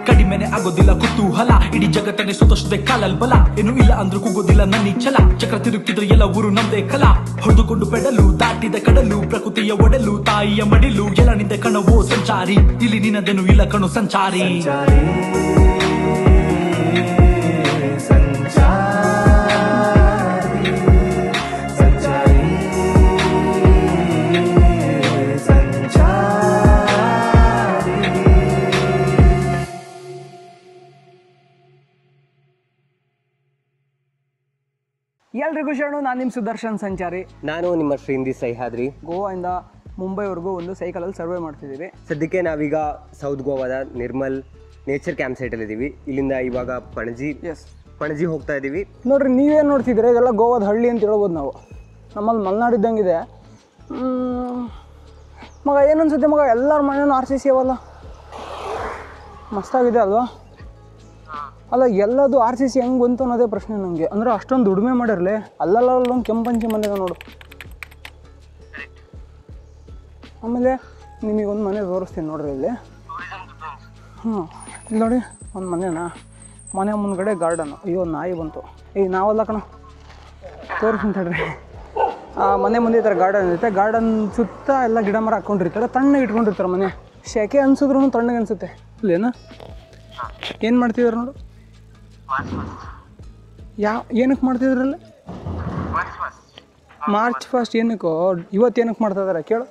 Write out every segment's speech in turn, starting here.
ಕಡಿಮೆನೆ ಆಗೋದಿಲ್ಲ ಕುತೂಹಲ, ಇಡೀ ಜಗತ್ತನ್ನೇ ಸುತ್ತಷ್ಟೇ ಕಾಲಲ್ ಬಲ, ಏನು ಇಲ್ಲ ಅಂದ್ರೂ ಕೂಗೋದಿಲ್ಲ ನನ್ನಿ ಛಲ, ಚಕ್ರ ತಿರುಗ್ತಿದ್ರೆ ಎಲ್ಲ ಊರು ನಮ್ದೇ ಕಲ, ಹೊಡೆದುಕೊಂಡು ಪೆಡಲು ದಾಟಿದ ಕಡಲು, ಪ್ರಕೃತಿಯ ಒಡಲು ತಾಯಿಯ ಮಡಿಲು, ಎಲ್ಲ ನಿಂದ ಕಣವೋ ಸಂಚಾರಿ, ಇಲ್ಲಿ ನಿನ್ನದೇನು ಇಲ್ಲ ಕಣು ಸಂಚಾರಿ. ಎಲ್ರಿಗೂ ಶರಣು, ನಾನು ನಿಮ್ಮ ಸುದರ್ಶನ್ ಸಂಚಾರಿ. ನಾನು ನಿಮ್ಮ ಶ್ರೀನಿಧಿ ಸಹ್ಯಾದ್ರಿ. ಗೋವಾದಿಂದ ಮುಂಬೈವರೆಗೂ ಒಂದು ಸೈಕಲಲ್ಲಿ ಸರ್ವೆ ಮಾಡ್ತಿದ್ದೀವಿ. ಸದ್ಯಕ್ಕೆ ನಾವೀಗ ಸೌತ್ ಗೋವಾದ ನಿರ್ಮಲ್ ನೇಚರ್ ಕ್ಯಾಂಪ್ ಸೈಟಲ್ಲಿ ಇದ್ದೀವಿ. ಇಲ್ಲಿಂದ ಇವಾಗ ಪಣಜಿ ಹೋಗ್ತಾ ಇದ್ದೀವಿ. ನೋಡ್ರಿ, ನೀವೇನು ನೋಡ್ತಿದ್ದೀರಿ, ಇದೆಲ್ಲ ಗೋವಾದ ಹಳ್ಳಿ ಅಂತ ಹೇಳ್ಬೋದು ನಾವು. ನಮ್ಮಲ್ಲಿ ಮಲೆನಾಡಿದ್ದಂಗಿದೆ ಮಗ. ಏನನ್ಸುತ್ತೆ ಮಗ, ಎಲ್ಲರ ಮನೇನೂ RCC ಅವಲ್ಲ, ಮಸ್ತಾಗಿದೆ ಅಲ್ವಾ? ಅಲ್ಲ, ಎಲ್ಲದು RCC ಹೆಂಗೆ ಬಂತು ಅನ್ನೋದೇ ಪ್ರಶ್ನೆ ನನಗೆ. ಅಂದರೆ ಅಷ್ಟೊಂದು ದುಡಿಮೆ ಮಾಡಿರಲಿ, ಅಲ್ಲಲ್ಲೊಂದು ಕೆಂಪಂಚಿ ಬಂದಿದೆ ನೋಡು. ಆಮೇಲೆ ನಿಮಗೊಂದು ಮನೆ ತೋರಿಸ್ತೀನಿ ನೋಡ್ರಿ ಇಲ್ಲಿ. ಇಲ್ಲಿ ನೋಡಿ, ಒಂದು ಮನೆನಾ, ಮನೆ ಮುಂದ್ಗಡೆ ಗಾರ್ಡನು. ಅಯ್ಯೋ, ನಾಯಿ ಬಂತು. ನಾವಲ್ಲ ಕಣ, ತೋರಿಸ್ತೀನಿ ತಡ್ರಿ. ಮನೆ ಮುಂದೆ ಈ ಥರ ಗಾರ್ಡನ್ ಇರುತ್ತೆ. ಗಾರ್ಡನ್ ಸುತ್ತ ಎಲ್ಲ ಗಿಡ ಮರ ಹಾಕ್ಕೊಂಡಿರ್ತಾರೆ, ತಣ್ಣಗೆ ಇಟ್ಕೊಂಡಿರ್ತಾರೆ ಮನೆ. ಸೆಕೆ ಅನ್ಸಿದ್ರು ತಣ್ಣಗೆ ಅನಿಸುತ್ತೆ. ಇಲ್ಲೇನ ಏನು ಮಾಡ್ತಿದ್ರು ನೋಡು. ಏನಕ್ಕೆ ಮಾಡ್ತಿದ್ರಲ್ಲ? ಮಾರ್ಚ್ ಫಸ್ಟ್ ಏನಕ್ಕೋ, ಇವತ್ತು ಏನಕ್ಕೆ ಮಾಡ್ತಾ ಇದಾರೆ ಕೇಳು.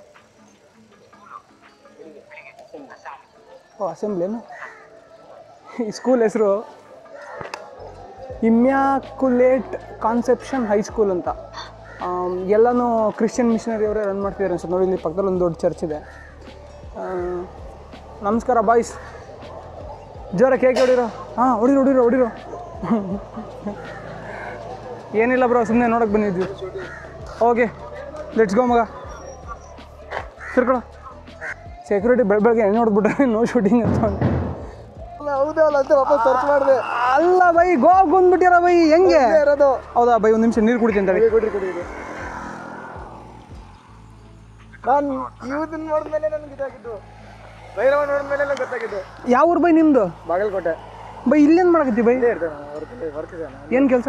ಅಸೆಂಬ್ಲಿನ ಈ ಸ್ಕೂಲ್ ಹೆಸರು ಇಮ್ಯಾಕ್ಯುಲೇಟ್ ಕಾನ್ಸೆಪ್ಷನ್ ಹೈಸ್ಕೂಲ್ ಅಂತ. ಎಲ್ಲನೂ ಕ್ರಿಶ್ಚಿಯನ್ ಮಿಷನರಿ ಅವರೇ ರನ್ ಮಾಡ್ತಿದ್ದಾರೆ ಅನ್ಸುತ್ತೆ. ನೋಡಿ, ಇಲ್ಲಿ ಪಕ್ಕದಲ್ಲಿ ಒಂದು ದೊಡ್ಡ ಚರ್ಚ್ ಇದೆ. ನಮಸ್ಕಾರ ಬಾಯ್ಸ್, ಜೋರ ಕೇಕ್ ಹೊಡಿರೋ. ಹೊಡಿರೋ. ಏನಿಲ್ಲ ಬ್ರೋ, ಸುಮ್ಮನೆ ನೋಡೋಕೆ ಬಂದಿದ್ವಿ. ಓಕೆ, ಲೆಟ್ಸ್ ಗೋ ಮಗ. ತಿರ್ಕೊಳ. ಸೆಕ್ಯೂರಿಟಿ ಬೆಳಗ್ಗೆ ನೋಡ್ಬಿಟ್ರೆ ನೋ ಶೂಟಿಂಗ್ ಅಂತ. ಹೌದಲ್ಲ ಅಂತ ವಾಪಸ್ ಸರ್ಚ್ ಮಾಡಿದೆ. ಅಲ್ಲ ಬೈ, ಗೋವಾಗೆ ಬಂದ್ಬಿಟ್ಟಿರ ಬೈ, ಹೆಂಗೆ ಇರೋದು? ಹೌದಾ ಬೈ, ಒಂದು ನಿಮಿಷ ನೀರು ಕುಡಿತೀನಿ ತಡಿ. ಕೊಡಿ. ನಾನು ಇವತ್ತನ್ನ ನೋಡಿದ್ಮೇಲೆ ನನಗೆ ಇದಾಗಿದ್ದು, ಭೈರವ ನೋಡಿದ್ಮೇಲೆ ನನಗೆ ಗೊತ್ತಾಗಿದ್ದು. ಯಾವ ಊರು ಬೈ ನಿಮ್ಮದು? ಬಾಗಲಕೋಟೆ. ಬೈ ಇಲ್ಲೇನು ಮಾಡಕತ್ತಿ ಬೈ? ವರ್ಕ್ ಇದೆ. ಏನು ಕೆಲಸ?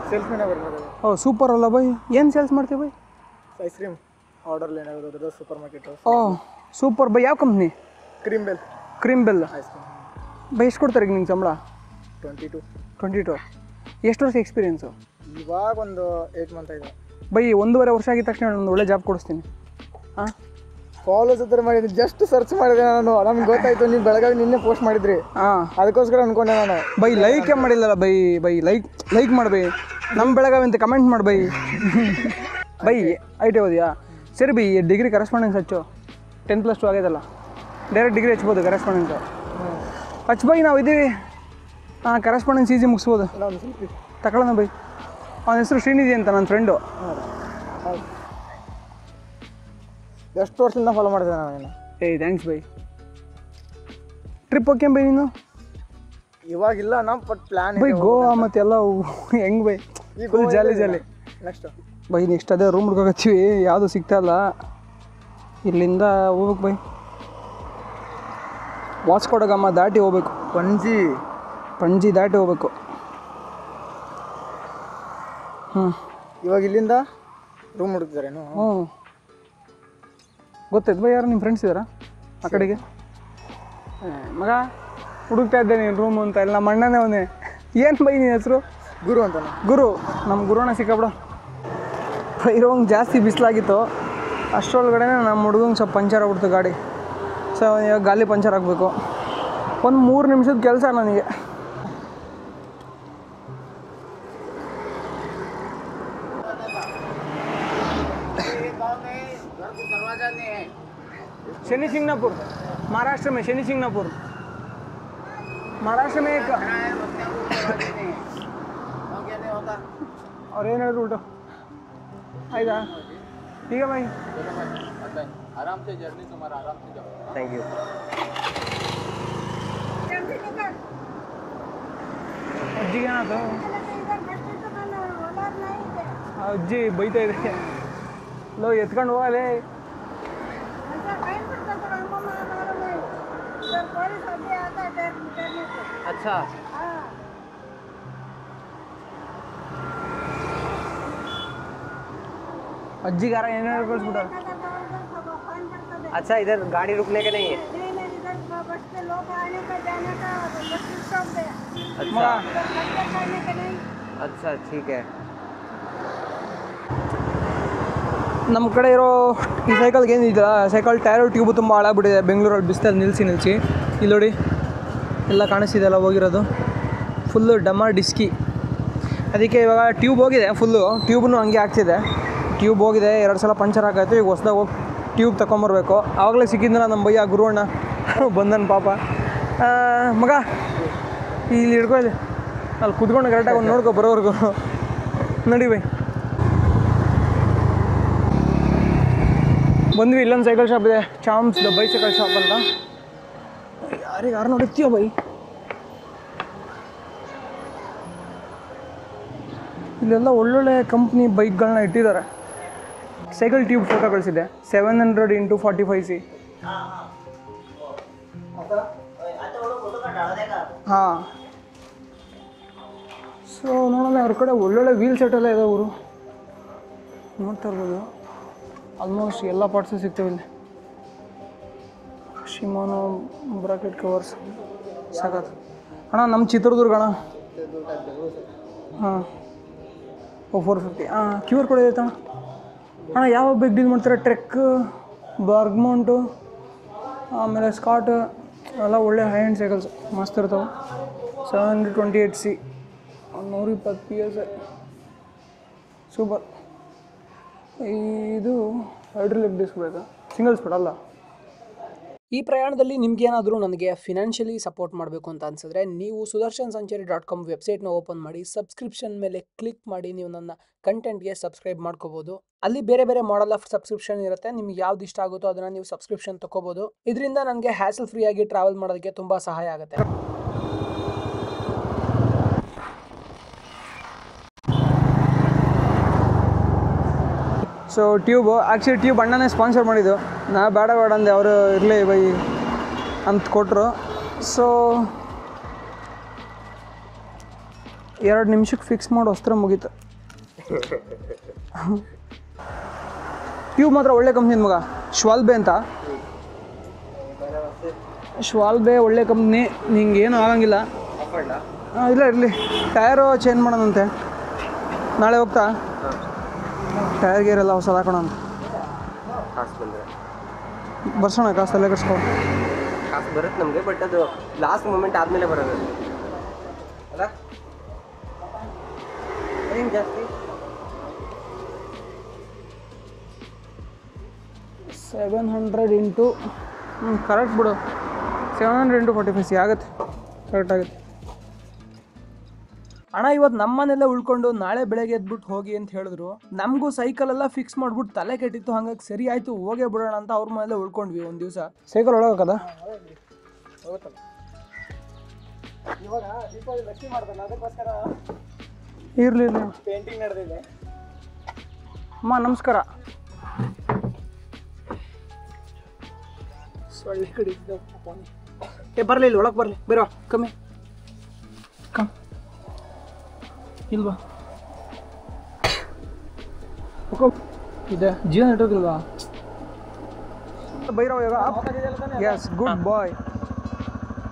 ಸೇಲ್ಸ್ಮನ್ ಬರ್ಬೋದು. ಓ ಸೂಪರ್ ಅಲ್ಲ ಬೈ. ಏನು ಸೇಲ್ಸ್ ಮಾಡ್ತೀವಿ ಬೈ? ಐಸ್ ಕ್ರೀಮ್ ಆರ್ಡರ್ ಏನಾಗೋದು, ದೊಡ್ಡ ಸೂಪರ್ ಮಾರ್ಕೆಟ್. ಓ ಸೂಪರ್ ಬೈ. ಯಾವ company? Cream Bell ice cream. ಬೈ ಎಷ್ಟು ಕೊಡ್ತಾರೆ ಈಗ ನಿಂಗೆ ಸಂಬಳ? 22. ಎಷ್ಟು ವರ್ಷ ಎಕ್ಸ್ಪೀರಿಯೆನ್ಸು? ಇವಾಗ ಒಂದು 8 ಮಂತ್ ಆಗಿದೆ ಬೈ. 1.5 ವರ್ಷ ಆಗಿದ ತಕ್ಷಣ ಒಂದು ಒಳ್ಳೆ ಜಾಬ್ ಕೊಡಿಸ್ತೀನಿ. ಹಾಂ, ಫಾಲೋಸ್ ಹತ್ರ ಮಾಡಿದ್ದೀನಿ. ಜಸ್ಟ್ ಸರ್ಚ್ ಮಾಡಿದೆ ನಾನು, ನಮ್ಗೆ ಗೊತ್ತಾಯ್ತು ನೀವು ಬೆಳಗಾಗಿ ನಿನ್ನೆ ಪೋಸ್ಟ್ ಮಾಡಿದ್ರಿ. ಅದಕ್ಕೋಸ್ಕರ ಅನ್ಕೊಂಡೆ ನಾನು. ಬೈ ಲೈಕೇ ಮಾಡಿಲ್ಲಲ್ಲ ಬೈ ಲೈಕ್ ಮಾಡಿ ಬೈ. ನಮ್ಮ ಬೆಳಗಾವಿ ಅಂತ ಕಮೆಂಟ್ ಮಾಡಿ ಬೈ. ಐಟಿ ಓದಿಯಾ? ಸರಿ ಬೈ, ಡಿಗ್ರಿ ಕರೆಸ್ಪಾಂಡೆನ್ಸ್ ಹಚ್ಚು. 10+2 ಆಗ್ಯದಲ್ಲ, ಡೈರೆಕ್ಟ್ ಡಿಗ್ರಿ ಹಚ್ಬೋದು ಕರೆಸ್ಪಾಂಡೆನ್ಸು. ಹಚ್ ಬೈ, ನಾವು ಇದ್ದೀವಿ. ಕರೆಸ್ಪಾಂಡೆನ್ಸ್ ಈಸಿ ಮುಗಿಸ್ಬೋದು. ತಗೊಳ್ಳೋಣ ಬೈ. ಅವನ ಹೆಸರು ಶ್ರೀನಿಧಿ ಅಂತ, ನನ್ನ ಫ್ರೆಂಡು. ಎಷ್ಟು ವರ್ಷದಿಂದ ಫಾಲೋ ಮಾಡಿದೆ ನಾನು. Thanks by. Trip okay by ನೀನು? ಇವಾಗಿಲ್ಲ ನಮ್ಮ ಬಟ್ ಪ್ಲ್ಯಾನ್ ಬೈ. ಗೋವಾ ಮತ್ತೆಲ್ಲ ಹೆಂಗೆ by? Full jolly. Next by next ಅದೇ ರೂಮ್ ಹುಡ್ಕೋಕತ್ತೀವಿ, ಯಾವುದು ಸಿಗ್ತಾಯಿಲ್ಲ. ಇಲ್ಲಿಂದ ಹೋಗ್ಬೇಕು ಬೈ, ವಾಸ್ಕೋ ಡ ಗಾಮ ದಾಟಿ ಹೋಗ್ಬೇಕು. ಪಣಜಿ ದಾಟಿ ಹೋಗ್ಬೇಕು. ಇವಾಗ ಇಲ್ಲಿಂದ ರೂಮ್ ಹುಡುಕ್ತಾರೇನು? ಗೊತ್ತಾಯ್ತು ಬೈ. ಯಾರು ನಿಮ್ಮ ಫ್ರೆಂಡ್ಸ್ ಇದ್ದಾರಾ ಆ ಕಡೆಗೆ? ಮಗ ಹುಡುಕ್ತಾ ಇದ್ದೆ ನೀನು ರೂಮು ಅಂತ. ಇಲ್ಲ ನಮ್ಮ ಅಣ್ಣನೇ ಅವನೇ. ಏನು ಬೈ ನಿನ್ನ ಹೆಸರು? ಗುರು ಅಂತ. ಗುರು, ನಮ್ಮ ಗುರುವಣ್ಣ ಸಿಕ್ಕಬಿಡ. ಇರೋಂಗೆ ಜಾಸ್ತಿ ಬಿಸಿಲಾಗಿತ್ತು. ಅಷ್ಟರೊಳಗಡೆ ನಮ್ಮ ಹುಡುಗಂಗೆ ಸ್ವಲ್ಪ ಪಂಚರ್ ಆಗ್ಬಿಡ್ತು ಗಾಡಿ. ಸೊ ಇವಾಗ ಗಾಲಿ ಪಂಚರ್ ಆಗಬೇಕು. ಒಂದು 3 ನಿಮಿಷದ ಕೆಲಸ ನನಗೆ. शनि सिंगनापुर महाराष्ट्र में, शनि सिंगनापुर महाराष्ट्र में एक और ಏನು ಹೇಳಿದ್ರು ಉಲ್ಟು ಆಯ್ತಾ? ठीक है भाई, आराम से जर्नी तुम्हारा आराम से जाओ. Thank you. ಅಜ್ಜಿಗೆ ಏನಾಯ್ತು? ಅಜ್ಜಿ ಬೈತಾ ಇದೆ. ಲೋ ಎತ್ಕೊಂಡು ಹೋಗಲೇ. अच्छा ಅಜ್ಜಿಗಾರ ಏನೇನು ಕಳಿಸ್ಬಿಟ್ಟಾರ. अच्छा इधर गाड़ी रुकने के नहीं है अच्छा अच्छा ठीक है ನಮ್ಮ ಕಡೆ ಇರೋ ಈ ಸೈಕಲ್ಗೆ ಏನಿಲ್ಲ, ಸೈಕಲ್ ಟೈರು ಟ್ಯೂಬು ತುಂಬ ಹಾಳಾಗ್ಬಿಟ್ಟಿದೆ ಬೆಂಗಳೂರಲ್ಲಿ ಬಿಸ್ತಲ್ಲಿ ನಿಲ್ಲಿಸಿ ಇಲ್ಲಿ ನೋಡಿ ಎಲ್ಲ ಕಾಣಿಸ್ತಿದೆಲ್ಲ ಹೋಗಿರೋದು ಫುಲ್ಲು ಡಮ ಡಿಸ್ಕಿ. ಅದಕ್ಕೆ ಇವಾಗ ಟ್ಯೂಬ್ ಹೋಗಿದೆ, ಫುಲ್ಲು ಟ್ಯೂಬ್ನು ಹಂಗೆ ಆಗ್ತಿದೆ. ಟ್ಯೂಬ್ ಹೋಗಿದೆ, 2 ಸಲ ಪಂಚರ್ ಆಗಾಯ್ತು. ಈಗ ಹೊಸ್ದಾಗಿ ಹೋಗಿ ಟ್ಯೂಬ್ ತೊಗೊಂಬರ್ಬೇಕು. ಆವಾಗಲೇ ಸಿಕ್ಕಿದ್ನಲ್ಲ ನಮ್ಮ ಭಯ್ಯ ಗುರುವಣ್ಣ ಬಂದನ್ ಪಾಪ. ಮಗ ಇಲ್ಲಿ ಹಿಡ್ಕೊ, ಇಲ್ಲಿ ಅಲ್ಲಿ ಕುತ್ಕೊಂಡು ಕರೆಕ್ಟಾಗಿ ಒಂದು ನೋಡ್ಕೊ ಬರೋವರೆಗೂ ನಡಿ ಬೈ. ಬಂದ್ವಿ, ಇಲ್ಲೊಂದು ಸೈಕಲ್ ಶಾಪ್ ಇದೆ, ಚಾಮ್ಸ್ ದ ಬೈಸೈಕಲ್ ಶಾಪ್ ಅಂತ. ಯಾರು ನೋಡಿತ್ತೀಯೋ ಬೈ, ಇಲ್ಲೆಲ್ಲ ಒಳ್ಳೊಳ್ಳೆ ಕಂಪ್ನಿ ಬೈಕ್ಗಳನ್ನ ಇಟ್ಟಿದ್ದಾರೆ. ಸೈಕಲ್ ಟ್ಯೂಬ್ ಫೋಟೋ ಕಳಿಸಿದೆ, 700x45C. ಹಾಂ, ಸೊ ನೋಡೋಣ ಅವ್ರ ಕಡೆ ಒಳ್ಳೊಳ್ಳೆ ವೀಲ್ ಸೆಟ್ಟೆಲ್ಲ ಇದೆ. ಅವರು ನೋಡ್ತಾ ಇರ್ಬೋದು, ಆಲ್ಮೋಸ್ಟ್ ಎಲ್ಲ ಪಾರ್ಟ್ಸು ಸಿಗ್ತವೆ ಇಲ್ಲಿ. ಶಿಮಾನೋ ಬ್ರಾಕೆಟ್ ಕವರ್ಸ್ ಸಾಕತ್ತು ಅಣ್ಣ. ನಮ್ಮ ಚಿತ್ರದುರ್ಗ ಅಣ್ಣ. ಹಾಂ, 450. ಹಾಂ, QR ಕೋಡ್ ಇದೆ ಅಣ್ಣ. ಅಣ್ಣ ಯಾವ ಬೈಕ್ ಡೀಲ್ ಮಾಡ್ತಾರೆ? ಟ್ರೆಕ್, ಬರ್ಗ್ಮೌಂಟು, ಆಮೇಲೆ ಸ್ಕಾಟ್ ಎಲ್ಲ ಒಳ್ಳೆ ಹೈ ಆ್ಯಂಡ್ ಸೈಕಲ್ಸ್ ಮಸ್ತ್ ಇರ್ತಾವೆ. 728C 120 PS super. ಇದು ಹೈಡ್ರೋಲಿಕ್ ಡಿಸ್ಕ್ ಬೇಕಾ? ಸಿಂಗಲ್ ಸ್ಪೀಡ್ ಅಲ್ಲ. ಈ ಪ್ರಯಾಣದಲ್ಲಿ ನಿಮಗೇನಾದರೂ ನನಗೆ ಫಿನಾನ್ಷಿಯಲಿ ಸಪೋರ್ಟ್ ಮಾಡಬೇಕು ಅಂತ ಅನಿಸಿದ್ರೆ ನೀವು sudarshansanchari.com ವೆಬ್ಸೈಟ್ನ ಓಪನ್ ಮಾಡಿ ಸಬ್ಸ್ಕ್ರಿಪ್ಷನ್ ಮೇಲೆ ಕ್ಲಿಕ್ ಮಾಡಿ ನೀವು ನನ್ನ ಕಂಟೆಂಟ್ಗೆ ಸಬ್ಸ್ಕ್ರೈಬ್ ಮಾಡ್ಕೋಬೋದು. ಅಲ್ಲಿ ಬೇರೆ ಬೇರೆ ಮಾಡೆಲ್ ಆಫ್ ಸಬ್ಸ್ಕ್ರಿಪ್ಷನ್ ಇರುತ್ತೆ. ನಿಮ್ಗೆ ಯಾವ್ದು ಇಷ್ಟ ಆಗುತ್ತೋ ಅದನ್ನು ನೀವು ಸಬ್ಸ್ಕ್ರಿಪ್ಷನ್ ತೊಗೋಬೋದು. ಇದರಿಂದ ನನಗೆ ಹ್ಯಾಸಲ್ ಫ್ರೀಯಾಗಿ ಟ್ರಾವೆಲ್ ಮಾಡೋದಕ್ಕೆ ತುಂಬ ಸಹಾಯ ಆಗುತ್ತೆ. ಸೊ ಆ್ಯಕ್ಚುಲಿ ಟ್ಯೂಬ್ ಅಣ್ಣನೇ ಸ್ಪಾನ್ಸರ್ ಮಾಡಿದ್ದು. ನಾ ಬೇಡ ಅಂದೆ, ಅವರು ಇರಲಿ ಬೈ ಅಂತ ಕೊಟ್ಟರು. ಸೊ 2 ನಿಮಿಷಕ್ಕೆ ಫಿಕ್ಸ್ ಮಾಡಿ ವಸ್ತ್ರ ಮುಗೀತು. ಟ್ಯೂಬ್ ಮಾತ್ರ ಒಳ್ಳೆ ಕಂಪ್ನಿ ಮಗ, ಶ್ವಾಲ್ಬೆ ಅಂತ. ಶ್ವಾಲ್ಬೆ ಒಳ್ಳೆ ಕಂಪ್ನಿ, ನಿಂಗೇನು ಆಗಂಗಿಲ್ಲ. ಇಲ್ಲ ಇರಲಿ, ಟಯರು ಚೇಂಜ್ ಮಾಡೋಣಂತೆ. ನಾಳೆ ಹೋಗ್ತಾ ಟೈರ್ ಗೇರ್ ಎಲ್ಲ ಹೊಸದು ಹಾಕೋಣ ಅಂತ. ಬರ್ಸೋಣ, ಕಾಸು ತಲೆ ಕಟ್ಸ್ಕೊ. ಕಾಸು ಬರುತ್ತೆ ನಮಗೆ, ಬಟ್ ಅದು ಲಾಸ್ಟ್ ಮೂಮೆಂಟ್ ಆದಮೇಲೆ ಬರೋದು ಅಲ್ಲ. ಏನು ಜಾಸ್ತಿ 700 ಇಂಟು ಕರೆಕ್ಟ್ ಬಿಡು, 700 ಇಂಟು 45 ಆಗುತ್ತೆ, ಕರೆಕ್ಟ್ ಆಗುತ್ತೆ. ಅಣ್ಣ ಇವತ್ತು ನಮ್ಮನೆಲ್ಲ ಉಳ್ಕೊಂಡು ನಾಳೆ ಬೆಳಗ್ಗೆ ಎದ್ಬಿಟ್ಟು ಹೋಗಿ ಅಂತ ಹೇಳಿದ್ರು. ನಮಗೂ ಸೈಕಲ್ ಎಲ್ಲ ಫಿಕ್ಸ್ ಮಾಡ್ಬಿಟ್ಟು ತಲೆ ಕೆಟ್ಟಿತ್ತು. ಹಾಗಾಗಿ ಸರಿ ಆಯಿತು ಹೋಗೇ ಬಿಡೋಣ ಅಂತ ಅವ್ರ ಮನೆಯಲ್ಲೇ ಉಳ್ಕೊಂಡ್ವಿ ಒಂದು ದಿವಸ. ಸೈಕಲ್ ಒಳಗದ ಇರಲಿ ಪೇಂಟಿಂಗ್ ನಡೆದಿದೆ. ಅಮ್ಮ ನಮಸ್ಕಾರ. ಸೊಳ್ಳೆ ಕಡೆ ಬರಲಿ, ಇಲ್ಲಿ ಒಳಗೆ ಬರಲಿ, ಬೇರೆ ಕಮ್ಮಿ ಕಮ್ ಇಲ್ವಾ? ಇದೆ ಜೀವ ನೆಟ್ವರ್ಕ್ ಇಲ್ವಾ? ಭೈರವ್ ಯೋಗ, ಎಸ್ ಗುಡ್ ಬಾಯ್.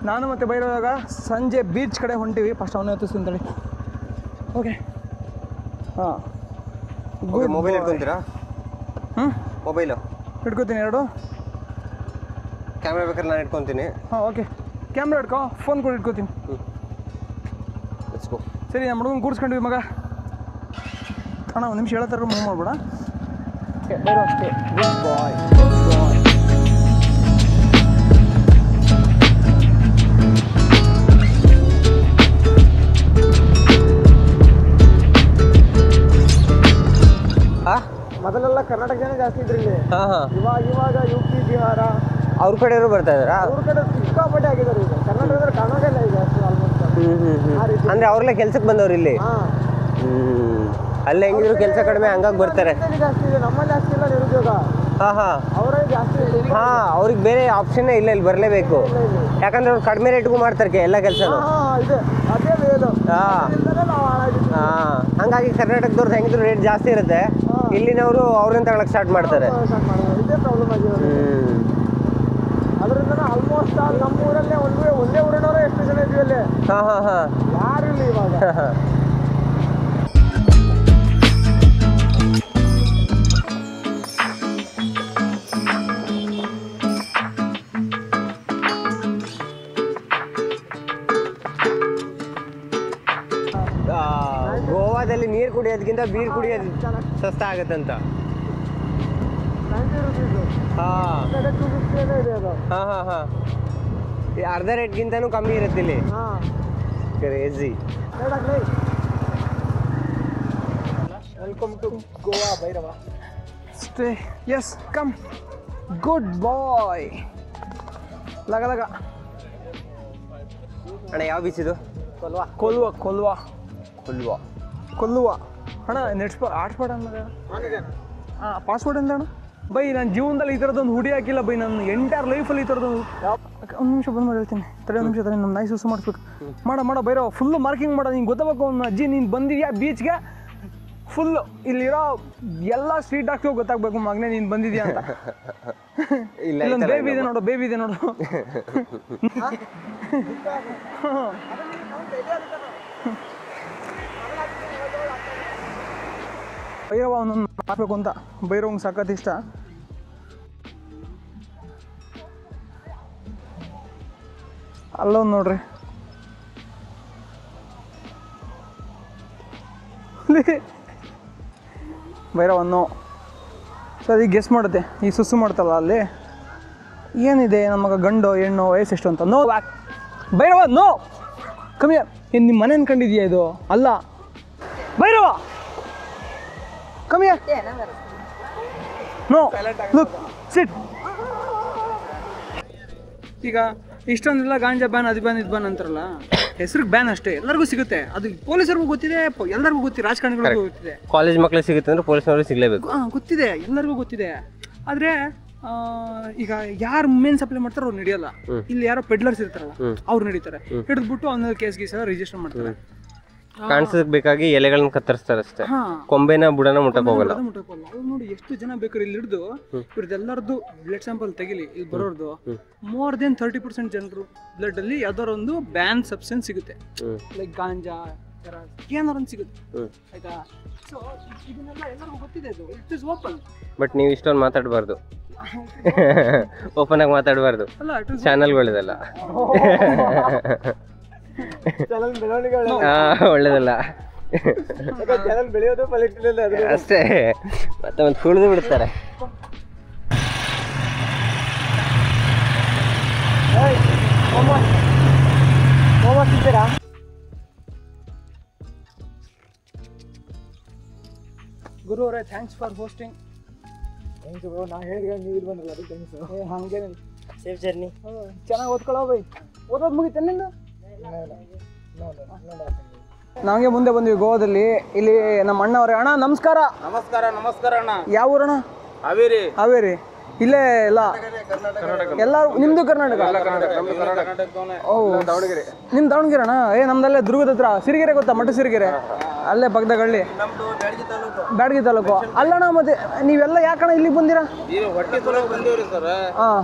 ನಾನು ಮತ್ತು ಭೈರವ್ ಯೋಗ ಸಂಜೆ ಬೀಚ್ ಕಡೆ ಹೊಂಟಿವಿ. ಫಸ್ಟ್ ಅವನೇ ಹೊತ್ತಿಸ್ತೀನಿ ಅಂತೇಳಿ. ಓಕೆ, ಹಾಂ ಗುಡ್. ಮೊಬೈಲ್ ಇಟ್ಕೊತೀರಾ? ಮೊಬೈಲು ಇಟ್ಕೊತೀನಿ 2. ಕ್ಯಾಮ್ರಾ ಬೇಕಾದ್ರೆ ನಾನು ಇಟ್ಕೊತೀನಿ. ಹಾಂ ಓಕೆ, ಕ್ಯಾಮ್ರಾ ಇಟ್ಕೊ, ಫೋನ್ ಕೂಡ ಇಟ್ಕೊತೀನಿ. ಸರಿ, ನಮ್ಮ ಹುಡುಗನ ಕೂರಿಸ್ಕೊಂಡ್ವಿ ಮಗ. ಅಣ್ಣ ಒಂದು ನಿಮಿಷ ಹೇಳತ್ತಾರ, ಮೂವ್ ಮಾಡ್ಬೇಡ. ಬೇರೆ ಅಷ್ಟೇ, ಗುಡ್ ಬಾಯ್ ಗುಡ್ ಬಾಯ್. ಮೊದಲೆಲ್ಲ ಕರ್ನಾಟಕ ಜನ ಜಾಸ್ತಿ ಇದ್ರಿ ಇಲ್ಲಿ. ಇವಾಗ UP ಬಿಹಾರ ಅವ್ರ ಕಡೆಯವರು ಬರ್ತಾ ಇದ್ದಾರಾ? ಅವ್ರ ಕಡೆ ಸಿಕ್ಕಾಪಟ್ಟೆ ಆಗಿದ್ದಾರೆ. ಈಗ ಕರ್ನಾಟಕದಲ್ಲಿ ಕಾಣೋದೇ ಇಲ್ಲ ಈಗ ಆಲ್ಮೋಸ್ಟ್. ಅಂದ್ರೆ ಅವ್ರೆಲ್ಲ ಕೆಲ್ಸಕ್ಕೆ ಬಂದವ್ರು ಇಲ್ಲಿ. ಅಲ್ಲೇ ಹೆಂಗಿದ್ರು ಕೆಲಸ ಕಡಿಮೆ, ಹಂಗಾಗಿ ಬರ್ತಾರೆ. ಜಾಸ್ತಿ ಇದೆ, ನಮ್ಮಲ್ಲಿ ಜಾಸ್ತಿ ಇಲ್ಲ ನಿರುದ್ಯೋಗ. ಹಾಂ ಹಾಂ ಅವರೇ ಜಾಸ್ತಿ ಹಾಂ, ಅವ್ರಿಗೆ ಬೇರೆ ಆಪ್ಷನ್ನೇ ಇಲ್ಲ, ಇಲ್ಲಿ ಬರಲೇಬೇಕು. ಯಾಕಂದ್ರೆ ಅವ್ರು ಕಡಿಮೆ ರೇಟ್ಗೂ ಮಾಡ್ತಾರೆ ಎಲ್ಲ ಕೆಲಸನೂ. ಇದೆ ಅದೇ ವೇಲು. ಹಾಂ ನಾವು ಹಾಳಾಗಿದ್ದೀವಿ. ಹಾಂ, ಹಂಗಾಗಿ ಕರ್ನಾಟಕದವ್ರದ್ದು ಹೆಂಗಿದ್ರು ರೇಟ್ ಜಾಸ್ತಿ ಇರುತ್ತೆ, ಇಲ್ಲಿನವರು ಅವ್ರನ್ನ ತಗೊಳಕ್ಕೆ ಸ್ಟಾರ್ಟ್ ಮಾಡ್ತಾರೆ. ಇದೇ ಪ್ರಾಬ್ಲಮ್ ಆಗಿದೆ. ಅದರಿಂದ ಆಲ್ಮೋಸ್ಟ್ ನಮ್ಮೂರಲ್ಲೇ ಒಂದೇ ಊರಿನವರೇ ಎಷ್ಟು ಜನ ಇದ್ವಿ ಅಲ್ಲಿ. ಹಾಂ ಹಾಂ ಹಾಂ ಯಾರು ಇಲ್ಲ ಇವಾಗ. ಗೋವಾದಲ್ಲಿ ನೀರು ಕುಡಿಯೋದಕ್ಕಿಂತ ಬೀರ್ ಕುಡಿಯೋದು ಸಸ್ತ ಆಗುತ್ತಂತ. ಹಾಂ ಹಾಂ ಹಾಂ ಹಾಂ, ಅರ್ಧ ರೇಟ್ಗಿಂತನೂ ಕಮ್ಮಿ ಇರುತ್ತೆ ಇಲ್ಲಿ. Crazy. Welcome to Goa Bhairava. Stay. Yes, come. Good boy. ಲಗ ಲಗ. ಅಣ್ಣ ಯಾವ ಬೀಚ್ ಇದು? ಕೊಲ್ವಾ ಕೊಲ್ವಾ ಕೊಲ್ವಾ. ಕೊಲ್ಲುವ ಅಣ್ಣ. ಹಾಟ್ಸ್ಪಾಟ್ ಅಂದ್ರೆ ಹಾಂ, ಪಾಸ್ವರ್ಡ್ ಅಂತ ಅಣ್ಣ. ಬೈ ನನ್ನ ಜೀವನದಲ್ಲಿ ಈ ಥರದೊಂದು ಹುಡಿ ಹಾಕಿಲ್ಲ ಬೈ, ನನ್ನ ಎಂಟೈರ್ ಲೈಫಲ್ಲಿ ಈ ಥರದೊಂದು. ಒಂದು ನಿಮಿಷ ಬಂದು ಮಾಡಿ ಹೇಳ್ತೀನಿ, ತಡೆ ಒಂದು ನಿಮಿಷ ತಡೆ, ನಮ್ಮ ನಾಯಿ ಸುಸು ಮಾಡಿಸ್ಬೇಕು. ಮಾಡ ಬೈರೋ ಫುಲ್ಲು ಮಾರ್ಕಿಂಗ್ ಮಾಡೋ. ನೀನು ಗೊತ್ತಾಗಬೇಕು ಅವ್ನು ಅಜ್ಜಿ ನೀನು ಬಂದಿದ್ಯಾ ಬೀಚ್ಗೆ, ಫುಲ್ಲು ಇಲ್ಲಿರೋ ಎಲ್ಲ ಸ್ಟ್ರೀಟ್ ಡಾಕ್ಸ್ಗೂ ಗೊತ್ತಾಗಬೇಕು ಮಗನೇ ನೀನು ಬಂದಿದ್ಯಾ ಅಂತ. ಇಲ್ಲೊಂದು ಬೇಬಿ ಇದೆ ನೋಡು, ಬೇಬಿ ಇದೆ ನೋಡು. ಭೈರವ ಅವನೊಂದು ಮಾಡಬೇಕು ಅಂತ. ಭೈರವಂಗೆ ಸಖತ್ ಇಷ್ಟ. ಅಲ್ಲೊಂದು ನೋಡ್ರಿ, ಭೈರವನ್ನು ಸರಿ ಗೆಸ್ ಮಾಡುತ್ತೆ. ಈ ಸುಸ್ಸು ಮಾಡ್ತಲ್ಲ ಅಲ್ಲಿ ಏನಿದೆ, ನಮಗ ಗಂಡು ಹೆಣ್ಣು ವಯಸ್ಸು ಎಷ್ಟು ಅಂತ. ನೋ ಭೈರವ, ನೋ ಕಮ್ಮಿ. ಏನು ನಿಮ್ಮ ಮನೆ ಅನ್ಕೊಂಡಿದ್ಯಾ ಇದು? ಅಲ್ಲ ಭೈರವ, ಕಮ್ಮಿ. ನೋ ಲುಕ್ ಸಿಟ್. ಈಗ ಇಷ್ಟೊಂದೆಲ್ಲ ಗಾಂಜಾ ಬ್ಯಾನ್, ಅದು ಬ್ಯಾನ್, ಇದು ಬ್ಯಾನ್ ಅಂತಾರಲ್ಲ, ಹೆಸರಿಗೆ ಬ್ಯಾನ್ ಅಷ್ಟೇ, ಎಲ್ಲರಿಗೂ ಸಿಗುತ್ತೆ. ಅದು ಪೊಲೀಸರಿಗೂ ಗೊತ್ತಿದೆ, ಎಲ್ಲರಿಗೂ ಗೊತ್ತಿದೆ, ರಾಜಕಾರಣಿಗಳಿಗೂ ಗೊತ್ತಿದೆ. ಕಾಲೇಜ್ ಮಕ್ಕಳಿಗೆ ಸಿಗುತ್ತೆ ಅಂದ್ರೆ ಪೊಲೀಸ್ನವ್ರಿಗೆ ಸಿಗಲೇಬೇಕು. ಹಾಂ ಗೊತ್ತಿದೆ, ಎಲ್ಲರಿಗೂ ಗೊತ್ತಿದೆ. ಆದರೆ ಈಗ ಯಾರು ಮೇನ್ ಸಪ್ಲೈ ಮಾಡ್ತಾರೋ ಅವ್ರು ನಡೆಯಲ್ಲ. ಇಲ್ಲಿ ಯಾರೋ ಪೆಡ್ಲರ್ಸ್ ಇರ್ತಾರಲ್ಲ ಅವ್ರು ನಡೀತಾರೆ. ಹಿಡಿದ್ಬಿಟ್ಟು ಅವನ ಕೇಸ್ ಗೀಸ್ ರಿಜಿಸ್ಟರ್ ಮಾಡ್ತಾರೆ. ಕಾಣಿಸೋದಕ್ಕೆ ಬೇಕಾಗಿ ಎಲೆಗಳನ್ನ ಕತ್ತರಿಸ್ತಾರೆ ಅಷ್ಟೇ, ಕೊಂಬೆನ ಬುಡನ ಮುಟ್ಟಕ್ಕೆ ಹೋಗಲ್ಲ. ಅವ್ರು ನೋಡಿ ಎಷ್ಟು ಜನ ಬೇಕಾದ್ರೆ ಇಲ್ಲಿ ಹಿಡಿದು ಇವ್ರದ್ದೆಲ್ಲರದ್ದು ಬ್ಲಡ್ ಸ್ಯಾಂಪಲ್ ತೆಗಿಲಿ, ಇಲ್ಲಿ ಬರೋರ್ದು ಮೋರ್ ದೆನ್ 30% ಜನರು ಬ್ಲಡ್ ಅಲ್ಲಿ ಯಾವ್ದಾರ ಒಂದು ಬ್ಯಾನ್ ಸಬ್ಸ್ಟೆನ್ಸ್ ಸಿಗುತ್ತೆ. ಲೈಕ್ ಗಾಂಜಾ ಏನಾರು ಒಂದು ಸಿಗುತ್ತೆ, ಆಯ್ತಾ? ಸೊ ಇದನ್ನೆಲ್ಲ ಎಲ್ಲರಿಗೂ ಗೊತ್ತಿದೆ, ಇದು ಇಟ್ ಇಸ್ ಓಪನ್. ಬಟ್ ನೀವು ಇಷ್ಟೊಂದು ಮಾತಾಡಬಾರ್ದು, ಓಪನ್ ಆಗಿ ಮಾತಾಡಬಾರ್ದು, ಚಾನಲ್ಗಳಿದೆಲ್ಲ ಒಳ್ಳೇದಲ್ಲ. ಬೆಳೆಯೋದು ಅಷ್ಟೇ, ಮತ್ತೆ ಒಂದು ಕುಳಿದು ಬಿಡ್ತಾರೆ. ಗುರು ಅವರೇ, thanks for hosting. Thanks bro, ನಾ ಹೇಳಿದ್ರೆ ನೀವು ಇಲ್ಲಿ ಬಂದ್ರಲ್ಲ ಅದಕ್ಕೆ ಥ್ಯಾಂಕ್ಸ್. ಹಂಗೇನಿಲ್ಲ, ಸೇಫ್ ಜರ್ನಿ. ಚೆನ್ನಾಗಿ ಓದ್ಕೊಳ್ಳೋ ಬೈ. ಓದೋದು ಮುಗಿತು ನಿಂದ? ನಾವೇ ಮುಂದೆ ಬಂದ್ವಿ ಗೋವಾದಲ್ಲಿ. ಇಲ್ಲಿ ನಮ್ಮ ಅಣ್ಣ ಅವರೇ. ಅಣ್ಣ ನಮಸ್ಕಾರ. ನಮಸ್ಕಾರ. ನಮಸ್ಕಾರ ಅಣ್ಣ. ಯಾವ ಊರಣ್ಣ? ಹಾವೇರಿ. ಹಾವೇರಿ. ಇಲ್ಲೇ ಎಲ್ಲ ಎಲ್ಲರೂ ನಿಮ್ದು ಕರ್ನಾಟಕ? ಓ, ನಿಮ್ ದಾವಣಗೆರೆ ಅಣ್ಣ? ನಮ್ದಲ್ಲೇ ದುರ್ಗದ ಹತ್ರ ಸಿರಿಗೆರೆ, ಗೊತ್ತಾ? ಮಠ ಸಿರಿಗೆರೆ, ಅಲ್ಲೇ ಪಕ್ಕದಾಗ ಹಳ್ಳಿ, ಬ್ಯಾಡಗಿ ತಾಲೂಕು. ಅಲ್ಲಣ್ಣ, ಮತ್ತೆ ನೀವೆಲ್ಲ ಯಾಕಣ್ಣ ಇಲ್ಲಿಗೆ ಬಂದಿರಾ? ಹಾಂ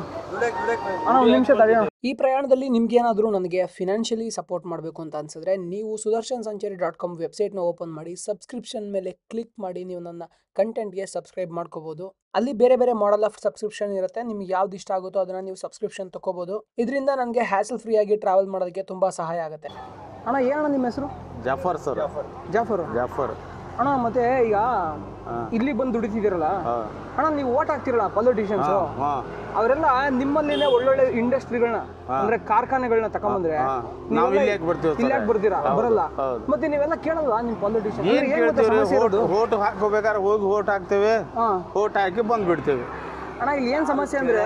ಅಣ್ಣ, ಒಂದು ನಿಮಿಷ ತಡೆಯೋಣ. ಈ ಪ್ರಯಾಣದಲ್ಲಿ ನಿಮ್ಗೆ ಏನಾದರೂ ನನಗೆ ಫಿನಾನ್ಷಿಯಲಿ ಸಪೋರ್ಟ್ ಮಾಡಬೇಕು ಅಂತ ಅನ್ಸಿದ್ರೆ ನೀವು sudarshansanchari.com ವೆಬ್ಸೈಟ್ನ ಓಪನ್ ಮಾಡಿ ಸಬ್ಸ್ಕ್ರಿಪ್ಷನ್ ಮೇಲೆ ಕ್ಲಿಕ್ ಮಾಡಿ ನೀವು ನನ್ನ ಕಂಟೆಂಟ್ಗೆ ಸಬ್ಸ್ಕ್ರೈಬ್ ಮಾಡ್ಕೋಬಹುದು. ಅಲ್ಲಿ ಬೇರೆ ಬೇರೆ ಮಾಡೆಲ್ ಆಫ್ ಸಬ್ಸ್ಕ್ರಿಪ್ಷನ್ ಇರುತ್ತೆ. ನಿಮ್ಗೆ ಯಾವ್ದು ಇಷ್ಟ ಆಗುತ್ತೋ ಅದನ್ನ ನೀವು ಸಬ್ಸ್ಕ್ರಿಪ್ಷನ್ ತಗೋಬಹುದು. ಇದರಿಂದ ನನಗೆ ಹ್ಯಾಸಲ್ ಫ್ರೀ ಆಗಿ ಟ್ರಾವೆಲ್ ಮಾಡೋದಕ್ಕೆ ತುಂಬಾ ಸಹಾಯ ಆಗುತ್ತೆ. ಅಣ್ಣ, ಏನಣ್ಣ ನಿಮ್ಮ ಹೆಸರು? ಜಾಫರ್ ಸರ್. ಜಾಫರ್ ಅಣ್ಣ, ಮತ್ತೆ ಈಗ ಇಲ್ಲಿ ಬಂದು ದುಡಿತಿದ್ದೀರಲ್ಲ ಅಣ್ಣ, ನೀವು ಓಟ್ ಹಾಕ್ತಿರಲ್ಲ ಪೊಲಿಟಿಷಿಯನ್ಸ್, ಅವರೆಲ್ಲ ನಿಮ್ಮಲ್ಲಿನೇ ಒಳ್ಳೊಳ್ಳೆ ಇಂಡಸ್ಟ್ರಿಗಳನ್ನ ಅಂದ್ರೆ ಕಾರ್ಖಾನೆಗಳನ್ನ ತಕೊಂಡ್ಬಂದ್ರೆ ಇಲ್ಲಿ ಬರ್ತೀರಾ? ಬರಲ್ಲ. ಮತ್ತೆ ನೀವೆಲ್ಲ ಕೇಳಲ್ಲ ನಿಮ್ ಪೊಲಿಟಿಷಿಯನ್? ಓಟ್ ಹಾಕೋಬೇಕಾದ್ರೆ ಹೋಗಿ ಓಟ್ ಹಾಕ್ತೇವೆ, ಓಟ್ ಹಾಕಿ ಬಂದ್ಬಿಡ್ತೇವೆ. ಅಣ್ಣ ಇಲ್ಲಿ ಏನ್ ಸಮಸ್ಯೆ ಅಂದ್ರೆ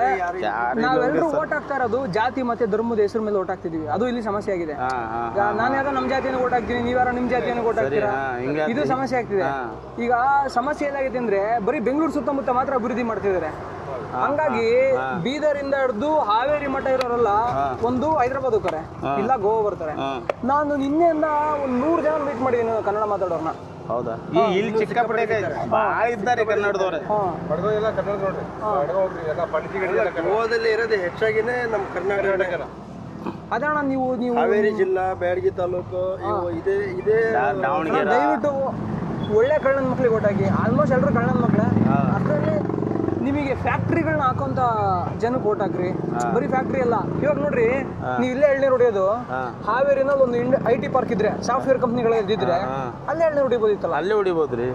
ನಾವೆಲ್ಲರೂ ಓಟ್ ಹಾಕ್ತಾ ಇರೋದು ಜಾತಿ ಮತ್ತೆ ಧರ್ಮದ ಹೆಸರು ಮೇಲೆ ಓಟ್ ಹಾಕ್ತಿದೀವಿ. ಅದು ಇಲ್ಲಿ ಸಮಸ್ಯೆ ಆಗಿದೆ. ನಾನು ಯಾರೋ ನಮ್ ಜಾತಿಯನ್ನು ಓಟ್ ಹಾಕ್ತೀನಿ, ನೀವ್ಯಾರೋ ನಿಮ್ ಜಾತಿಯನ್ನು ಓಟ್ ಹಾಕ್ತೀರಾ, ಇದು ಸಮಸ್ಯೆ ಆಗ್ತಿದೆ. ಈಗ ಸಮಸ್ಯೆ ಏನಾಗಿದೆ ಅಂದ್ರೆ ಬರೀ ಬೆಂಗಳೂರು ಸುತ್ತಮುತ್ತ ಮಾತ್ರ ಅಭಿವೃದ್ಧಿ ಮಾಡ್ತಿದ್ದಾರೆ. ಹಂಗಾಗಿ ಬೀದರಿಂದ ಹಿಡಿದು ಹಾವೇರಿ ಮಠ ಇರೋರೆಲ್ಲ ಒಂದು ಹೈದರಾಬಾದ್ ಹೋಗ್ತಾರೆ, ಇಲ್ಲ ಗೋವಾ ಬರ್ತಾರೆ. ನಾನು ನಿನ್ನೆಯಿಂದ ಒಂದು 100 ಜನ ಮೀಟ್ ಮಾಡಿದ್ದೀನಿ ಕನ್ನಡ ಮಾತಾಡೋರ್ನ. ಹೌದಾ? ಇಲ್ಲಿ ಚಿಕ್ಕಪಟ್ಟೆ ಭಾಳ ಇದ್ದಾರೆ ಕನ್ನಡದವ್ರೆ. ಗೋವಾದಲ್ಲಿ ಇರೋದು ಹೆಚ್ಚಾಗಿನೇ ನಮ್ಮ ಕರ್ನಾಟಕ. ಅದಣ್ಣ ನೀವು ಹಾವೇರಿ ಜಿಲ್ಲಾ ಬ್ಯಾಡಗಿ ತಾಲೂಕು ಇದೇ ದಾವಣಗೆರೆ. ದಯವಿಟ್ಟು ಒಳ್ಳೆ ಕಳ್ಳನ ಮಕ್ಳಿಗೆ ಓಟ್ ಹಾಕಿ. ಆಲ್ಮೋಸ್ಟ್ ಎಲ್ಲರೂ ಕಳ್ಳನ ಮಕ್ಳೆ. ಅದರಲ್ಲಿ ನಿಮಗೆ ಫ್ಯಾಕ್ಟ್ರಿಗಳನ್ನ ಹಾಕೋಂತ ಜನಕ್ಕೆ ಓಟ್ ಹಾಕ್ರಿ. ಬರೀ ಫ್ಯಾಕ್ಟ್ರಿ ಅಲ್ಲ, ಇವಾಗ ನೋಡ್ರಿ ನೀವು ಇಲ್ಲೇ ಎಳ್ನೀರು ಹೊಡಿಯೋದು, ಹಾವೇರಿನಲ್ಲಿ ಒಂದು IT ಪಾರ್ಕ್ ಇದ್ರೆ, ಸಾಫ್ಟ್ವೇರ್ ಕಂಪ್ನಿಗಳು ಇದ್ದಿದ್ರೆ ಅಲ್ಲೇ ಎಳ್ನೀರು ಹೊಡಿಬೋದಿತ್ತಲ್ಲ. ಅಲ್ಲೇ ಹೊಡಿಬೋದ್ರಿ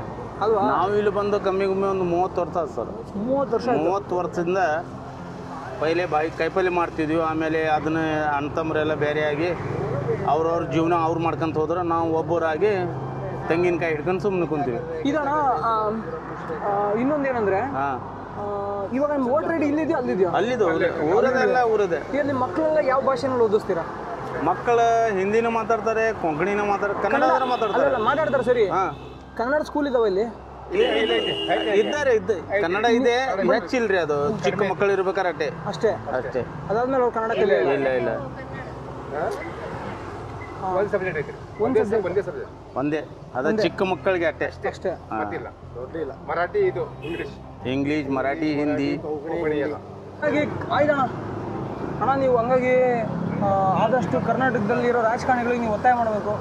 ಅಲ್ವಾ? ನಾವು ಇಲ್ಲಿ ಬಂದು ಕಮ್ಮಿ ಒಂದು 30 ವರ್ಷ ಆಯ್ತು ಸರ್. 30 ವರ್ಷದಿಂದ ಪೈಲೆ ಕೈಪಲ್ಲೆ ಮಾಡ್ತಿದ್ವಿ. ಆಮೇಲೆ ಅದನ್ನ ಅಣ್ತಮ್ಮರೆಲ್ಲ ಬೇರೆಯಾಗಿ ಅವ್ರವ್ರ ಜೀವನ ಅವ್ರು ಮಾಡ್ಕೊಂತ ಹೋದ್ರೆ ನಾವು ಒಬ್ಬರಾಗಿ ತೆಂಗಿನಕಾಯಿ ಹಿಡ್ಕೊಂಡು ಸುಮ್ಮನೆ ಕುಂತೀವಿ. ಇದಣ್ಣ ಇನ್ನೊಂದೇನಂದ್ರೆ ಇವಾಗ ನಿಮ್ಮ ವೋಟರ್ ಐಡಿ ಇಲ್ಲಿದೆಯೋ ಅಲ್ಲಿದೆಯೋ? ಅಲ್ಲಿದು ಊರದೆಲ್ಲ ಊರದೆ. ಈಗ ನಿಮ್ಮ ಮಕ್ಕಳೆಲ್ಲ ಯಾವ ಭಾಷೆನಲ್ಲಿ ಓದಿಸ್ತೀರಾ? ಮಕ್ಕಳು ಹಿಂದಿನೂ ಮಾತಾಡ್ತಾರೆ, ಕೊಂಕಣಿನೂ ಮಾತಾಡ್ತಾರೆ, ಕನ್ನಡ ಮಾತಾಡ್ತಾರೆ. ಮಾತಾಡ್ತಾರೆ ಸರಿ. ಕನ್ನಡ ಸ್ಕೂಲ್ ಇದಾವೆ ಇಲ್ಲಿ? ಇದ್ದಾರೆ ಕನ್ನಡ ಇದೆ, ಹೆಚ್ಚಿಲ್ರಿ. ಅದು ಚಿಕ್ಕ ಮಕ್ಕಳು ಇರ್ಬೇಕಾರೆ ಅಷ್ಟೇ. ಅದಾದ್ಮೇಲೆ ಅವ್ರು ಕನ್ನಡ ಕಲಿಯಲ್ಲ? ಇಲ್ಲ ಒಂದೇ. ಅದ ಚಿಕ್ಕ ಮಕ್ಕಳಿಗೆ ಅಷ್ಟೇ. ಮರಾಠಿ, ಇಂಗ್ಲಿಷ್, ಮರಾಠಿ, ಹಿಂದಿ. ಆಯ್ತಣ್ಣ. ಅಣ್ಣ ನೀವು ಹಂಗಾಗಿ ಆದಷ್ಟು ಕರ್ನಾಟಕದಲ್ಲಿರೋ ರಾಜಕಾರಣಿಗಳಿಗೆ ನೀವು ಒತ್ತಾಯ ಮಾಡಬೇಕು.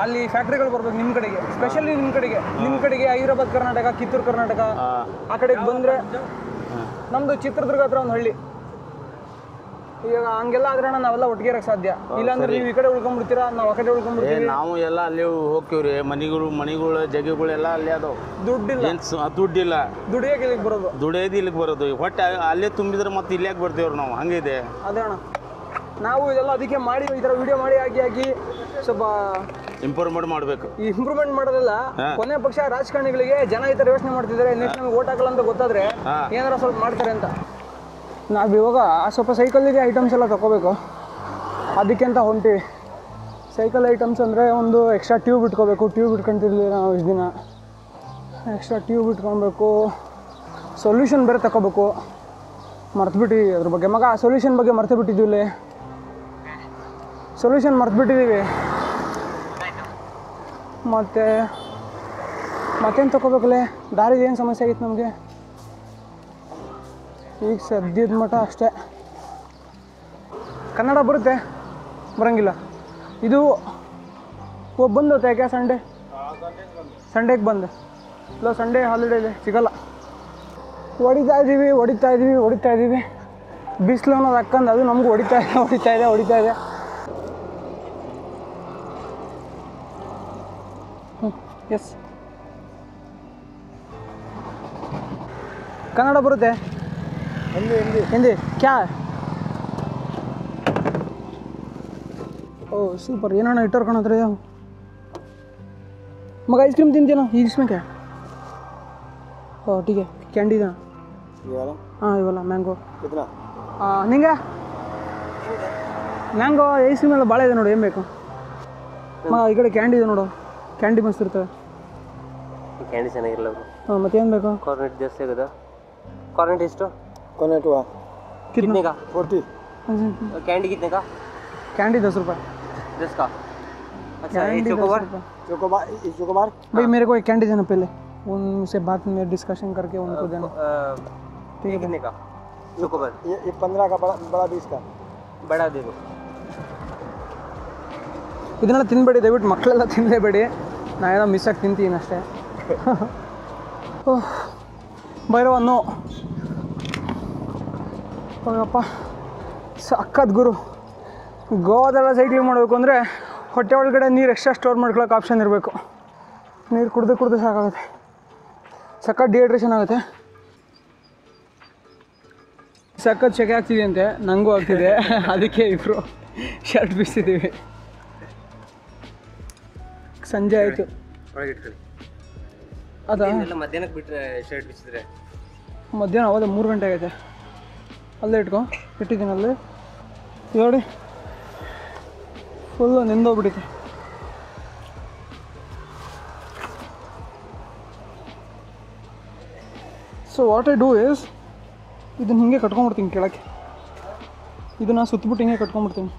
ಅಲ್ಲಿ ಫ್ಯಾಕ್ಟ್ರಿಗಳು ಬರ್ಬೇಕು ನಿಮ್ಮ ಕಡೆಗೆ, ಸ್ಪೆಷಲಿ ನಿಮ್ಮ ಕಡೆಗೆ ಹೈದರಾಬಾದ್ ಕರ್ನಾಟಕ, ಕಿತ್ತೂರು ಕರ್ನಾಟಕ ಆ ಕಡೆಗೆ ಬಂದರೆ. ನಮ್ಮದು ಚಿತ್ರದುರ್ಗ ಹತ್ರ ಒಂದು ಹಳ್ಳಿ. ಈಗ ಹಂಗೆಲ್ಲ ಆದ್ರೆ ನಾವೆಲ್ಲ ಒಟ್ಟಿಗೆ ಇರಕ್ಕೆ ಸಾಧ್ಯ. ಇಲ್ಲಾಂದ್ರೆ ನೀವು ಈ ಕಡೆ ಉಳ್ಕೊಂಡ್ಬಿಡ್ತೀರಾ, ನಾವು ಆ ಕಡೆ ಉಳ್ಕೊಂಡ್ಬಿಡ್ತೀವಿ. ನಾವು ಎಲ್ಲ ಅಲ್ಲಿ ಹೋಗ್ತೀವ್ರಿ. ಮನೆಗಳು ಜಗಗಳೆಲ್ಲ ಅಲ್ಲಿ ಅದಾವ. ದುಡ್ಡಿಲ್ಲ. ದುಡಿಯೋಕೆ ಇಲ್ಲಿಗೆ ಬರೋದು, ದುಡಿಯೋದು ಇಲ್ಲಿಗೆ ಬರೋದು. ಹೊಟ್ಟೆ ಅಲ್ಲೇ ತುಂಬಿದ್ರೆ ಮತ್ತೆ ಇಲ್ಲಿಯಾಗಿ ಬರ್ತೀವ್ರಿ ನಾವು. ಹಂಗಿದೆ ಅದೇ ಅಣ್ಣ. ನಾವು ಇದೆಲ್ಲ ಅದಕ್ಕೆ ಮಾಡಿ ಈ ಥರ ವಿಡಿಯೋ ಮಾಡಿ ಹಾಕಿ ಸ್ವಲ್ಪ ಇಂಪ್ರೂವ್ಮೆಂಟ್ ಮಾಡಬೇಕು. ಇಂಪ್ರೂವ್ಮೆಂಟ್ ಮಾಡೋದಲ್ಲ, ಕೊನೆ ಪಕ್ಷ ರಾಜಕಾರಣಿಗಳಿಗೆ ಜನ ಈ ಥರ ಯೋಚನೆ ಮಾಡ್ತಿದ್ದಾರೆ, ನೆಕ್ಸ್ಟ್ ನಮಗೆ ಓಟ್ ಹಾಕಲ್ಲ ಅಂತ ಗೊತ್ತಾದ್ರೆ ಏನಾರ ಸ್ವಲ್ಪ ಮಾಡ್ತಾರೆ ಅಂತ. ನಾವು ಇವಾಗ ಸ್ವಲ್ಪ ಸೈಕಲ್ಲಿಗೆ ಐಟಮ್ಸ್ ಎಲ್ಲ ತೊಗೋಬೇಕು, ಅದಕ್ಕೆ ಅಂತ ಹೊಂಟೀವಿ. ಸೈಕಲ್ ಐಟಮ್ಸ್ ಅಂದರೆ ಒಂದು ಎಕ್ಸ್ಟ್ರಾ ಟ್ಯೂಬ್ ಇಟ್ಕೋಬೇಕು. ಟ್ಯೂಬ್ ಇಟ್ಕೊಂತಿರ್ಲಿಲ್ಲ ನಾವು ಇಷ್ಟು ದಿನ. ಎಕ್ಸ್ಟ್ರಾ ಟ್ಯೂಬ್ ಇಟ್ಕೊಬೇಕು. ಸೊಲ್ಯೂಷನ್ ಬೇರೆ ತಗೋಬೇಕು. ಮರ್ತುಬಿಟ್ಟಿದ್ದೀವಿ ಅದ್ರ ಬಗ್ಗೆ. ಮಗ ಸೊಲ್ಯೂಷನ್ ಬಗ್ಗೆ ಮರ್ತು ಬಿಟ್ಟಿದ್ದೀವಿ. ಸೊಲ್ಯೂಷನ್ ಮರ್ತುಬಿಟ್ಟಿದ್ದೀವಿ. ಮತ್ತೇನು ತೊಗೋಬೇಕಲ್ಲೇ? ದಾರಿಗೆ ಏನು ಸಮಸ್ಯೆ ಆಗಿತ್ತು ನಮಗೆ? ಈಗ ಸದ್ಯದ ಮಟ್ಟ ಅಷ್ಟೇ. ಕನ್ನಡ ಬರುತ್ತೆ, ಬರೋಂಗಿಲ್ಲ. ಇದು ಬಂದತ್ತೆ ಯಾಕೆ? ಸಂಡೇಗೆ ಬಂದೆ ಇಲ್ಲ, ಸಂಡೇ ಹಾಲಿಡೇ ಇದೆ, ಸಿಗಲ್ಲ. ಹೊಡಿತಾ ಇದ್ದೀವಿ. ಬಿಸಿಲು ಅನ್ನೋದು ಹಾಕ್ಕಂದು ಅದು ನಮಗೂ ಹೊಡಿತಾ ಇದೆ. ಎಸ್, ಕನ್ನಡ ಬರುತ್ತೆ. ಹಿಂದಿ ಕ್ಯಾ? ಓ ಸೂಪರ್. ಏನಣ್ಣ ಇಟ್ಟೋರ್ ಕಾಣತ್ರೆ ಮಗ. ಐಸ್ ಕ್ರೀಮ್ ತಿಂತೀನೋ इसमें क्या? ಓ ठीक है. ಕ್ಯಾಂಡಿ ಇದೆ? ಹಾಂ ಇವಲ್ಲ ಮ್ಯಾಂಗೋ. ನಿಂಗೆ ಮ್ಯಾಂಗೋ ಐಸ್ ಕ್ರೀಮ್ ಎಲ್ಲ ಭಾಳ ಇದೆ ನೋಡು. ಏನು ಬೇಕು ಮಗ? ಈ ಕಡೆ ಕ್ಯಾಂಡಿ ಇದೆ ನೋಡು. ಕ್ಯಾಂಡಿ ಮಸ್ತ್ ಇರ್ತವೆ. ಕ್ಯಾಂಡಿ ಚೆನ್ನಾಗಿರಲ್ಲ. ಹಾಂ ಮತ್ತೇನು ಬೇಕು? ಕಾರ್ನೆಟ್ ಜಾಸ್ತಿ ಆಗೋದಾ? ಕಾರ್ನೆಟ್ ಎಷ್ಟು? ಕಾರ್ನೆಟ್ कितने का? 40. कैंडी कितने का? कैंडी 10 रुपये. 10 का? अच्छा, चोकोबार? चोकोबार भाई मेरे को एक कैंडी देना पहले, उनसे बात में डिस्कशन करके उनको देना. ठीक है. कितने का चोकोबार? ये 15 का, बड़ा 20 का. बड़ा दे दो. ಇದನ್ನೆಲ್ಲ ತಿನ್ಬೇಡಿ ದಯವಿಟ್ಟು, ಮಕ್ಕಳೆಲ್ಲ ತಿನ್ನಲೇಬೇಡಿ. ನಾನೇನೋ ಮಿಸ್ಸಾಗಿ ತಿಂತೀನಿ ಅಷ್ಟೇ. ಭೈರವನ್ನು ಹೋಗಪ್ಪ. ಸಕ್ಕತ್ ಗುರು. ಗೋವಾದೆಲ್ಲ ಸೈಕ್ಲಿಂಗ್ ಮಾಡಬೇಕು ಅಂದರೆ ಹೊಟ್ಟೆ ಒಳಗಡೆ ನೀರು ಎಕ್ಸ್ಟ್ರಾ ಸ್ಟೋರ್ ಮಾಡ್ಕೊಳ್ಳೋಕೆ ಆಪ್ಷನ್ ಇರಬೇಕು. ನೀರು ಕುಡ್ದು ಸಾಕಾಗುತ್ತೆ. ಸಕ್ಕತ್ ಡಿಹೈಡ್ರೇಷನ್ ಆಗುತ್ತೆ. ಸಕ್ಕತ್ ಸೆಕೆ ಆಗ್ತಿದೆ ಅಂತೆ, ನನಗೂ ಆಗ್ತಿದೆ. ಅದಕ್ಕೆ ಇಬ್ಬರು ಶರ್ಟ್ ಬಿಸಿದ್ದೀವಿ. ಸಂಜೆ ಆಯಿತು. ಮಧ್ಯಾಹ್ನಕ್ಕೆ ಬಿಟ್ಟರೆ ಶರ್ಟ್ ಬಿಸಿದ್ರೆ ಮಧ್ಯಾಹ್ನ ಅವಾಗ 3 ಗಂಟೆ ಆಗೈತೆ. ಅಲ್ಲೇ ಇಟ್ಟಿದ್ದೀನಿ ಅಲ್ಲಿ ನೋಡಿ, ಫುಲ್ಲು ನೆಂದೋಗ್ಬಿಟ್ಟಿದೆ. So what I do is ಇದನ್ನು ಹಿಂಗೆ ಕಟ್ಕೊಂಡ್ಬಿಡ್ತೀನಿ ಕೆಳಕ್ಕೆ, ಇದನ್ನು ಸುತ್ತಬಿಟ್ಟು ಹಿಂಗೆ ಕಟ್ಕೊಂಡ್ಬಿಡ್ತೀನಿ.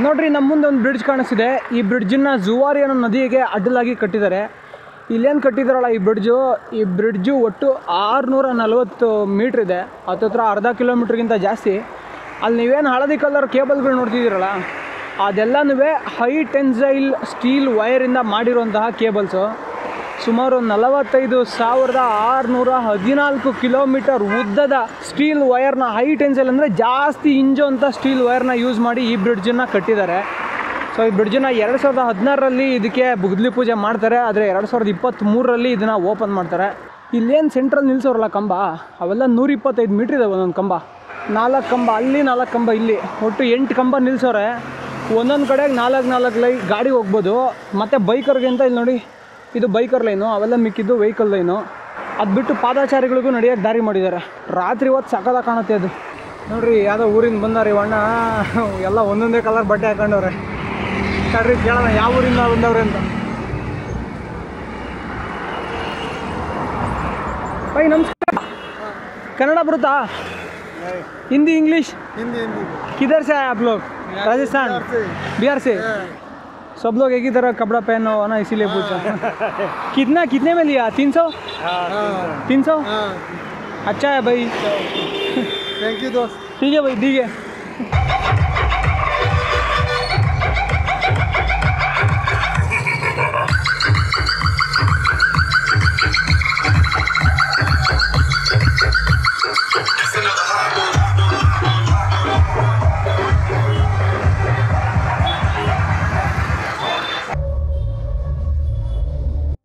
ನೋಡ್ರಿ, ನಮ್ಮ ಮುಂದೆ ಒಂದು ಬ್ರಿಡ್ಜ್ ಕಾಣಿಸ್ತಿದೆ. ಈ ಬ್ರಿಡ್ಜನ್ನು ಜುವಾರಿ ಅನ್ನೋ ನದಿಗೆ ಅಡ್ಡಲಾಗಿ ಕಟ್ಟಿದ್ದಾರೆ. ಇಲ್ಲೇನು ಕಟ್ಟಿದಾರಲ್ಲ ಈ ಬ್ರಿಡ್ಜು ಒಟ್ಟು 640 ಮೀಟ್ರ್ ಇದೆ, ಹತ್ತತ್ರ ಅರ್ಧ ಕಿಲೋಮೀಟ್ರಿಗಿಂತ ಜಾಸ್ತಿ. ಅಲ್ಲಿ ನೀವೇನು ಹಳದಿ ಕಲರ್ ಕೇಬಲ್ಗಳು ನೋಡ್ತಿದ್ದೀರಲ್ಲ, ಅದೆಲ್ಲನೂ ಹೈ ಟೆನ್ಸೈಲ್ ಸ್ಟೀಲ್ ವೈರಿಂದ ಮಾಡಿರುವಂತಹ ಕೇಬಲ್ಸು. ಸುಮಾರು 45,614 ಕಿಲೋಮೀಟರ್ ಉದ್ದದ ಸ್ಟೀಲ್ ವೈರ್ನ, ಹೈ ಟೆನ್ಸೈಲ್ ಅಂದರೆ ಜಾಸ್ತಿ ಇಂಜು ಅಂತ ಸ್ಟೀಲ್ ವೈರ್ನ ಯೂಸ್ ಮಾಡಿ ಈ ಬ್ರಿಡ್ಜನ್ನು ಕಟ್ಟಿದ್ದಾರೆ. ಸೊ ಈ ಬ್ರಿಡ್ಜನ್ನು 2016ರಲ್ಲಿ ಇದಕ್ಕೆ ಬುಗ್ಲಿ ಪೂಜೆ ಮಾಡ್ತಾರೆ, ಆದರೆ 2023ರಲ್ಲಿ ಇದನ್ನು ಓಪನ್ ಮಾಡ್ತಾರೆ. ಇಲ್ಲೇನು ಸೆಂಟ್ರಲ್ ನಿಲ್ಲಿಸೋರಲ್ಲ ಕಂಬ, ಅವೆಲ್ಲ 125 ಮೀಟ್ರ್ ಇದೆ ಒಂದೊಂದು ಕಂಬ. 4 ಕಂಬ ಅಲ್ಲಿ, 4 ಕಂಬ ಇಲ್ಲಿ, ಒಟ್ಟು 8 ಕಂಬ ನಿಲ್ಲಿಸೋರೆ. ಒಂದೊಂದು ಕಡೆಗೆ 4 ಲೈನ್ ಗಾಡಿ ಹೋಗ್ಬೋದು. ಮತ್ತು ಬೈಕರ್ಗೆ ಅಂತ ಇಲ್ಲಿ ನೋಡಿ, ಇದು ಬೈಕರ್ ಲೈನು, ಅವೆಲ್ಲ ಮಿಕ್ಕಿದ್ದು ವೆಹಿಕಲ್ ಲೈನು. ಅದು ಬಿಟ್ಟು ಪಾದಚಾರಿಗಳಿಗೂ ನಡೆಯೋಕ್ಕೆ ದಾರಿ ಮಾಡಿದ್ದಾರೆ. ರಾತ್ರಿ ಹೊತ್ತು ಸಕಲ ಕಾಣುತ್ತೆ ಅದು. ನೋಡಿರಿ, ಯಾವುದೋ ಊರಿಂದ ಬಂದಾರೆ ಅಣ್ಣ, ಎಲ್ಲ ಒಂದೊಂದೇ ಕಲರ್ ಬಟ್ಟೆ ಹಾಕೊಂಡವ್ರೆ. ಕಡ್ರಿ ಕೇಳೋಣ ಯಾವ ಊರಿಂದ ಬಂದವ್ರೆ ಅಂತ. ಬೈ ನಮಸ್ಕಾರ, ಕನ್ನಡ ಬರುತ್ತಾ? हिंदी इंग्लिश? हिंदी। किधर से आए आप लोग? राजस्थान, बिहार से? सब लोग एक ही तरह कपड़ा पहनो है ना, इसीलिए पूछा। कितने में लिया? 300? 300? अच्छा है भाई, थैंक यू दोस्त। ठीक है भाई, ठीक है।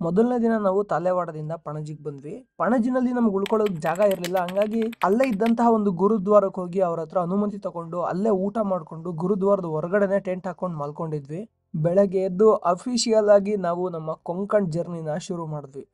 ಮೊದಲನೇ ದಿನ ನಾವು ತಾಲೆವಾಡದಿಂದ ಪಣಜಿಗೆ ಬಂದ್ವಿ. ಪಣಜಿನಲ್ಲಿ ನಮ್ಗೆ ಉಳ್ಕೊಳ್ಳೋಕೆ ಜಾಗ ಇರಲಿಲ್ಲ, ಹಂಗಾಗಿ ಅಲ್ಲೇ ಇದ್ದಂತಹ ಒಂದು ಗುರುದ್ವಾರಕ್ಕೆ ಹೋಗಿ ಅವ್ರ ಹತ್ರ ಅನುಮತಿ ತಗೊಂಡು ಅಲ್ಲೇ ಊಟ ಮಾಡಿಕೊಂಡು ಗುರುದ್ವಾರದ ಹೊರಗಡೆನೆ ಟೆಂಟ್ ಹಾಕೊಂಡು ಮಲ್ಕೊಂಡಿದ್ವಿ. ಬೆಳಗ್ಗೆ ಎದ್ದು ಅಫಿಷಿಯಲ್ ಆಗಿ ನಾವು ನಮ್ಮ ಕೊಂಕಣ್ ಜರ್ನಿನ ಶುರು ಮಾಡಿದ್ವಿ.